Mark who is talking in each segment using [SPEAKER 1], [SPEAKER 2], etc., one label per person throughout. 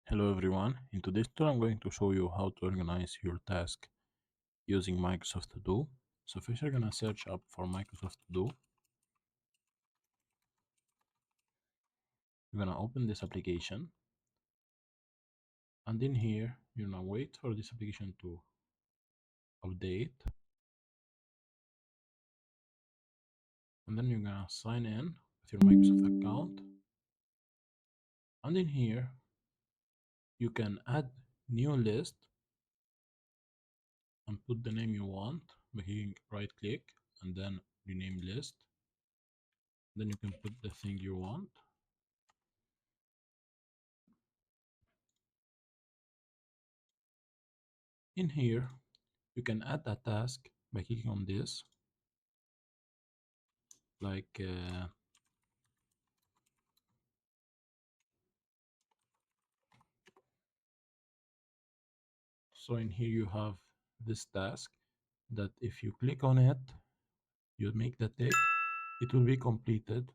[SPEAKER 1] Hello everyone, in today's tutorial I'm going to show you how to organize your task using Microsoft To Do. So first you're gonna search up for Microsoft To Do. You're gonna open this application and in here you're gonna wait for this application to update and then you're gonna sign in with your Microsoft account and in here you can add new list and put the name you want by hitting right click and then rename list. Then you can put the thing you want. In here, you can add a task by clicking on this, like so. In here, you have this task that if you click on it, you make the tick, it will be completed.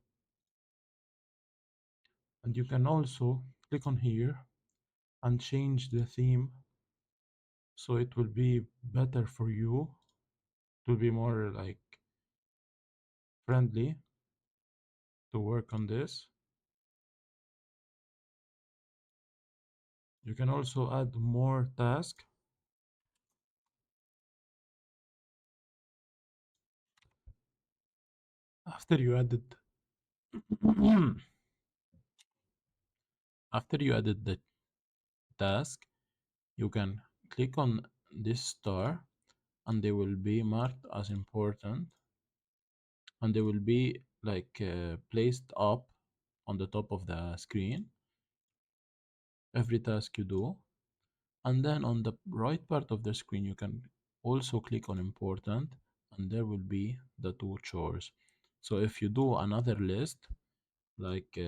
[SPEAKER 1] And you can also click on here and change the theme so it will be better for you. It will be more like friendly to work on this. You can also add more tasks. After you added after you added the task, you can click on this star and they will be marked as important and they will be like placed up on the top of the screen every task you do. And then on the right part of the screen you can also click on important and there will be the two chores. So if you do another list like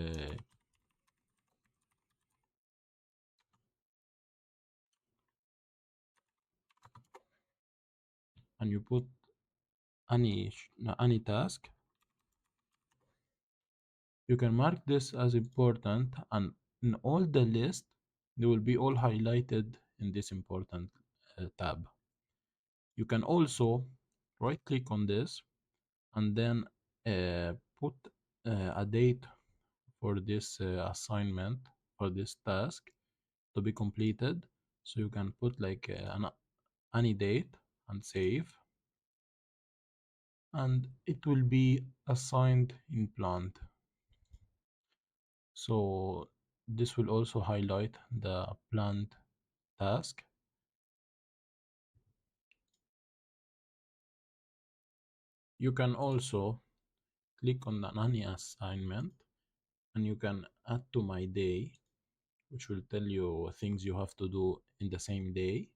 [SPEAKER 1] and you put any task, you can mark this as important and in all the list they will be all highlighted in this important tab. You can also right click on this and then put a date for this assignment, for this task to be completed. So you can put like any date and save and it will be assigned in planned. So this will also highlight the planned task. You can also click on the any assignment and you can add to my day, which will tell you things you have to do in the same day.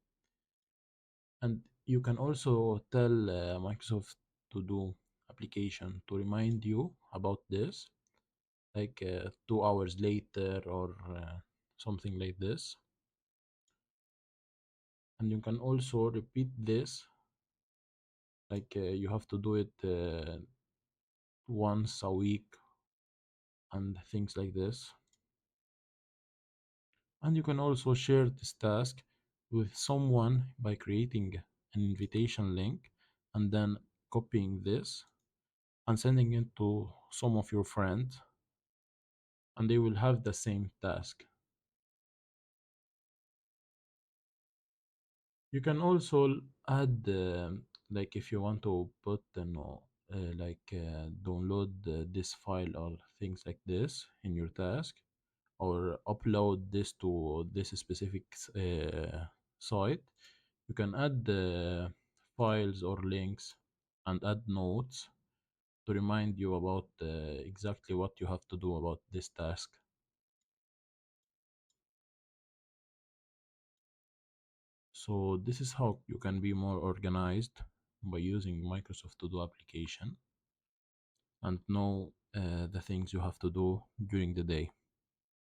[SPEAKER 1] And you can also tell Microsoft to do application to remind you about this, like 2 hours later or something like this. And you can also repeat this, like you have to do it once a week and things like this. And you can also share this task with someone by creating an invitation link and then copying this and sending it to some of your friends and they will have the same task. You can also add like if you want to put download this file or things like this in your task or upload this to this specific site. You can add files or links and add notes to remind you about exactly what you have to do about this task. So this is how you can be more organized by using Microsoft To Do application and know the things you have to do during the day.